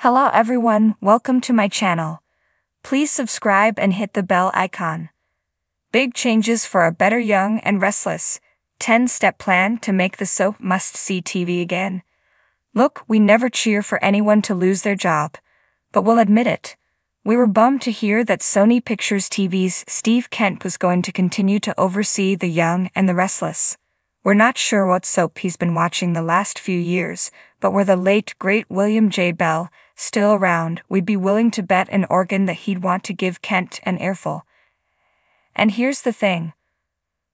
Hello everyone, welcome to my channel. Please subscribe and hit the bell icon. Big changes for a better Young and Restless. 10-step plan to make the soap must-see TV again. Look, we never cheer for anyone to lose their job. But we'll admit it. We were bummed to hear that Sony Pictures TV's Steve Kent was going to continue to oversee The Young and the Restless. We're not sure what soap he's been watching the last few years, but were the late great William J. Bell still around, we'd be willing to bet an organ that he'd want to give Kent an earful. And here's the thing.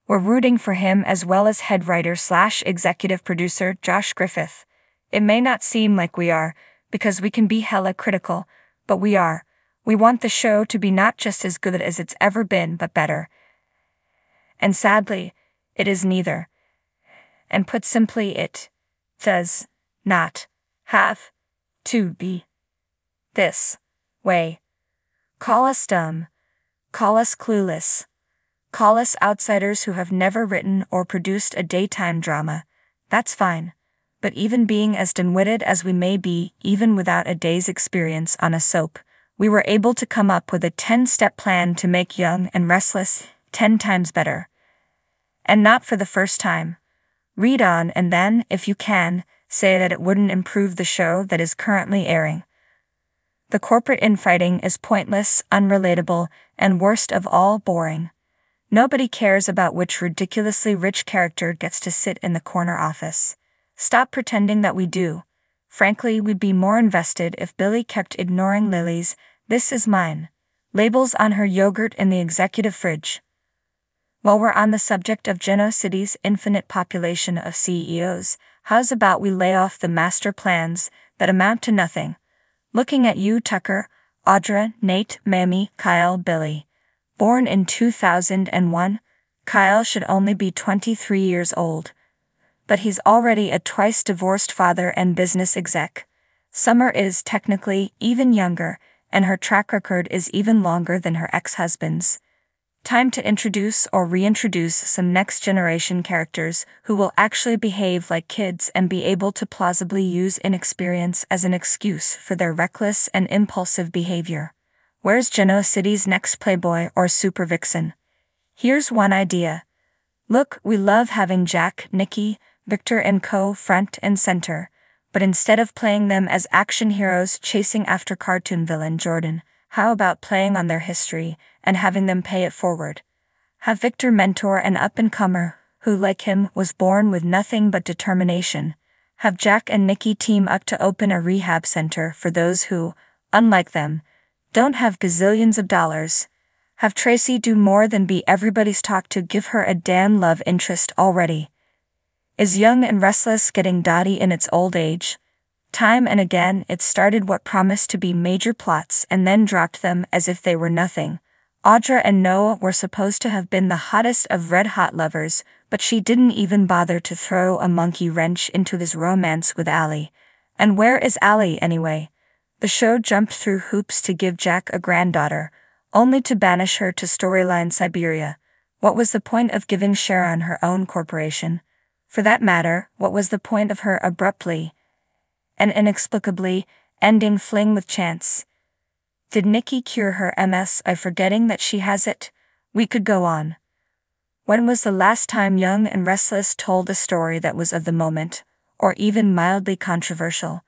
We're rooting for him as well as head writer/executive producer Josh Griffith. It may not seem like we are, because we can be hella critical, but we are. We want the show to be not just as good as it's ever been, but better. And sadly, it is neither. And put simply, it does not have to be this way. Call us dumb. Call us clueless. Call us outsiders who have never written or produced a daytime drama. That's fine. But even being as dim-witted as we may be, even without a day's experience on a soap, we were able to come up with a 10-step plan to make Young and Restless 10 times better. And not for the first time. Read on and then, if you can, say that it wouldn't improve the show that is currently airing. The corporate infighting is pointless, unrelatable, and worst of all, boring. Nobody cares about which ridiculously rich character gets to sit in the corner office. Stop pretending that we do. Frankly, we'd be more invested if Billy kept ignoring Lily's "this is mine" labels on her yogurt in the executive fridge. While we're on the subject of Geno City's infinite population of CEOs, how's about we lay off the master plans that amount to nothing? Looking at you, Tucker, Audra, Nate, Mamie, Kyle, Billy. Born in 2001, Kyle should only be 23 years old. But he's already a twice-divorced father and business exec. Summer is technically even younger, and her track record is even longer than her ex-husband's. Time to introduce or reintroduce some next-generation characters who will actually behave like kids and be able to plausibly use inexperience as an excuse for their reckless and impulsive behavior. Where's Geno City's next Playboy or super vixen? Here's one idea. Look, we love having Jack, Nikki, Victor and co. front and center, but instead of playing them as action heroes chasing after cartoon villain Jordan, how about playing on their history and having them pay it forward? Have Victor mentor an up-and-comer who, like him, was born with nothing but determination. Have Jack and Nikki team up to open a rehab center for those who, unlike them, don't have gazillions of dollars. Have Tracy do more than be everybody's talk to give her a damn love interest already. Is Young and Restless getting dotty in its old age? Time and again it started what promised to be major plots and then dropped them as if they were nothing. Audra and Noah were supposed to have been the hottest of red-hot lovers, but she didn't even bother to throw a monkey wrench into his romance with Allie. And where is Allie anyway? The show jumped through hoops to give Jack a granddaughter, only to banish her to storyline Siberia. What was the point of giving Sharon her own corporation? For that matter, what was the point of her abruptly and inexplicably ending fling with Chance? Did Nikki cure her MS by forgetting that she has it? We could go on. When was the last time Young and Restless told a story that was of the moment, or even mildly controversial?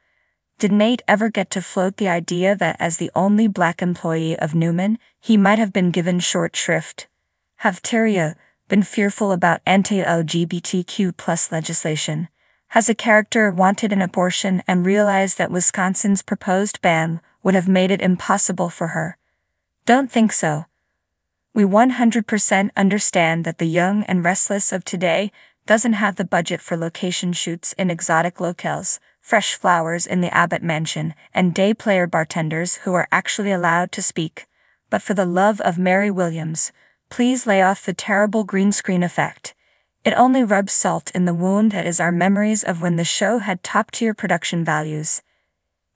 Did Nate ever get to float the idea that as the only black employee of Newman, he might have been given short shrift? Have Tyria been fearful about anti-LGBTQ+ legislation? Has a character wanted an abortion and realized that Wisconsin's proposed ban would have made it impossible for her? Don't think so. We 100% understand that the Young and Restless of today doesn't have the budget for location shoots in exotic locales, fresh flowers in the Abbott mansion, and day player bartenders who are actually allowed to speak. But for the love of Mary Williams, please lay off the terrible green screen effect. It only rubs salt in the wound that is our memories of when the show had top-tier production values.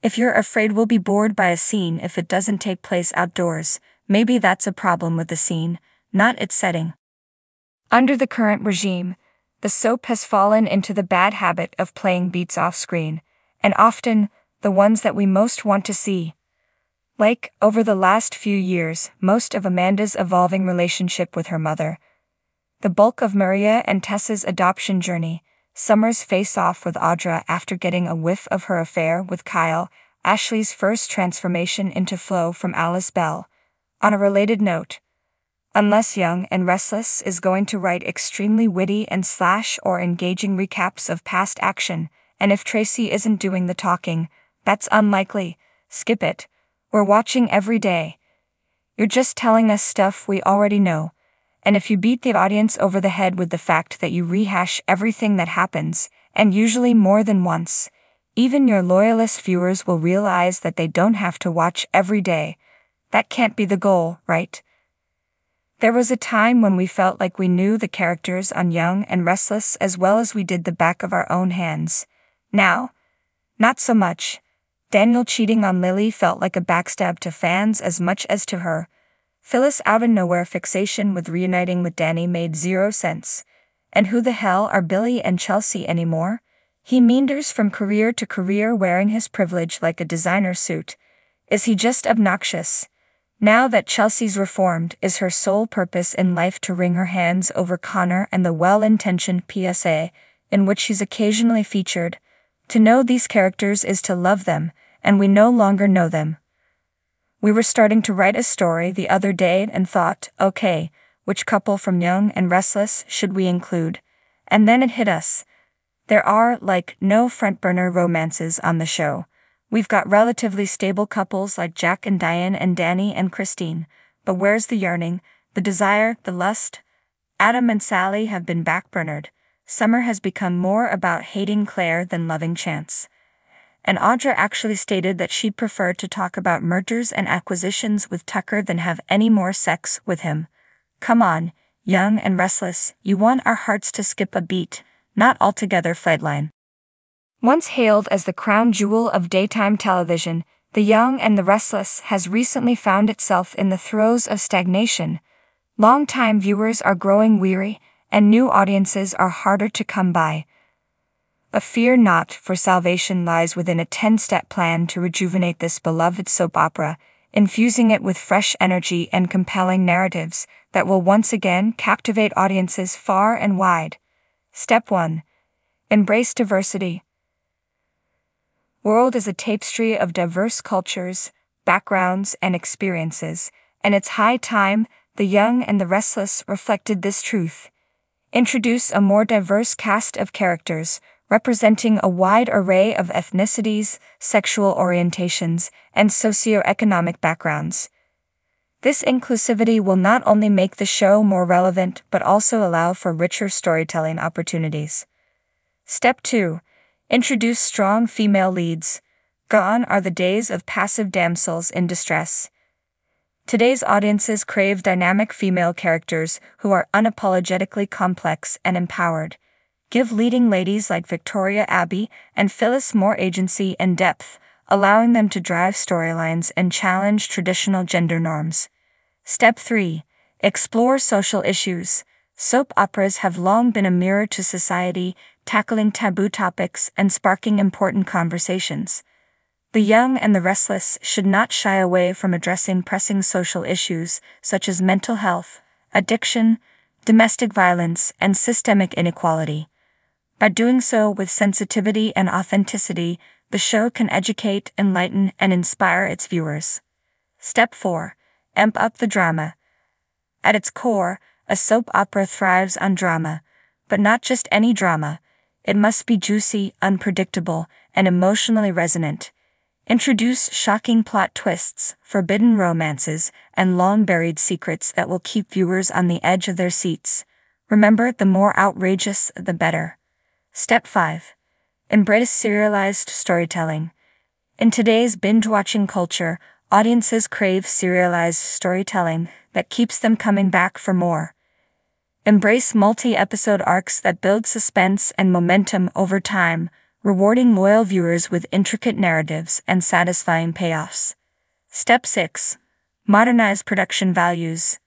If you're afraid we'll be bored by a scene if it doesn't take place outdoors, maybe that's a problem with the scene, not its setting. Under the current regime, the soap has fallen into the bad habit of playing beats off-screen, and often, the ones that we most want to see. Like, over the last few years, most of Amanda's evolving relationship with her mother, the bulk of Maria and Tessa's adoption journey, Summer's face-off with Audra after getting a whiff of her affair with Kyle, Ashley's first transformation into Flo from Alice Bell. On a related note, unless Young and Restless is going to write extremely witty and or engaging recaps of past action, and if Tracy isn't doing the talking, that's unlikely, skip it. We're watching every day. You're just telling us stuff we already know, and if you beat the audience over the head with the fact that you rehash everything that happens, and usually more than once, even your loyalist viewers will realize that they don't have to watch every day. That can't be the goal, right? There was a time when we felt like we knew the characters on Young and Restless as well as we did the back of our own hands. Now, not so much. Daniel cheating on Lily felt like a backstab to fans as much as to her. Phyllis' out-of-nowhere fixation with reuniting with Danny made zero sense. And who the hell are Billy and Chelsea anymore? He meanders from career to career wearing his privilege like a designer suit. Is he just obnoxious? Now that Chelsea's reformed, is her sole purpose in life to wring her hands over Connor and the well-intentioned PSA, in which she's occasionally featured? To know these characters is to love them, and we no longer know them. We were starting to write a story the other day and thought, okay, which couple from Young and Restless should we include? And then it hit us. There are, no front-burner romances on the show. We've got relatively stable couples like Jack and Diane and Danny and Christine, but where's the yearning, the desire, the lust? Adam and Sally have been backburnered. Summer has become more about hating Claire than loving Chance. And Audra actually stated that she'd prefer to talk about mergers and acquisitions with Tucker than have any more sex with him. Come on, Young and Restless, you want our hearts to skip a beat, not altogether flatline. Once hailed as the crown jewel of daytime television, The Young and the Restless has recently found itself in the throes of stagnation. Long-time viewers are growing weary, and new audiences are harder to come by. But fear not, for salvation lies within a 10-step plan to rejuvenate this beloved soap opera, infusing it with fresh energy and compelling narratives that will once again captivate audiences far and wide. Step 1. Embrace diversity. World is a tapestry of diverse cultures, backgrounds, and experiences, and it's high time The Young and the Restless reflected this truth. Introduce a more diverse cast of characters, representing a wide array of ethnicities, sexual orientations, and socioeconomic backgrounds. This inclusivity will not only make the show more relevant but also allow for richer storytelling opportunities. Step 2. Introduce strong female leads. Gone are the days of passive damsels in distress. Today's audiences crave dynamic female characters who are unapologetically complex and empowered. Give leading ladies like Victoria Abbey and Phyllis more agency and depth, allowing them to drive storylines and challenge traditional gender norms. Step 3. Explore social issues. Soap operas have long been a mirror to society, tackling taboo topics and sparking important conversations. The Young and the Restless should not shy away from addressing pressing social issues such as mental health, addiction, domestic violence, and systemic inequality. By doing so with sensitivity and authenticity, the show can educate, enlighten, and inspire its viewers. Step 4. Amp up the drama. At its core, a soap opera thrives on drama, but not just any drama. It must be juicy, unpredictable, and emotionally resonant. Introduce shocking plot twists, forbidden romances, and long-buried secrets that will keep viewers on the edge of their seats. Remember, the more outrageous, the better. Step 5. Embrace serialized storytelling. In today's binge-watching culture, audiences crave serialized storytelling that keeps them coming back for more. Embrace multi-episode arcs that build suspense and momentum over time, rewarding loyal viewers with intricate narratives and satisfying payoffs. Step 6. Modernize production values.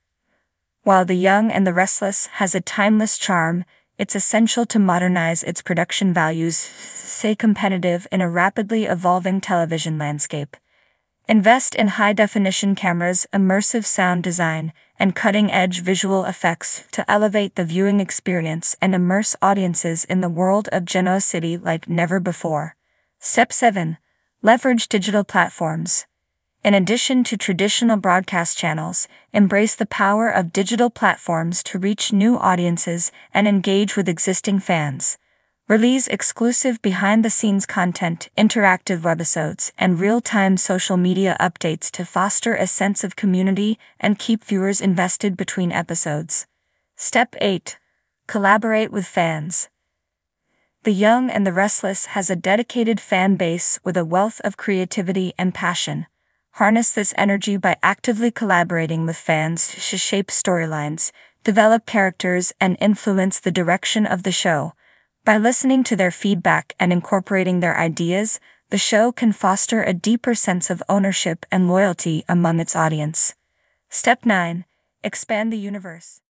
While The Young and the Restless has a timeless charm, it's essential to modernize its production values, stay competitive in a rapidly evolving television landscape. Invest in high-definition cameras, immersive sound design, and cutting-edge visual effects to elevate the viewing experience and immerse audiences in the world of Genoa City like never before. Step 7. Leverage digital platforms. In addition to traditional broadcast channels, embrace the power of digital platforms to reach new audiences and engage with existing fans. Release exclusive behind-the-scenes content, interactive webisodes, and real-time social media updates to foster a sense of community and keep viewers invested between episodes. Step 8. Collaborate with fans. The Young and the Restless has a dedicated fan base with a wealth of creativity and passion. Harness this energy by actively collaborating with fans to shape storylines, develop characters, and influence the direction of the show. By listening to their feedback and incorporating their ideas, the show can foster a deeper sense of ownership and loyalty among its audience. Step 9. Expand the universe.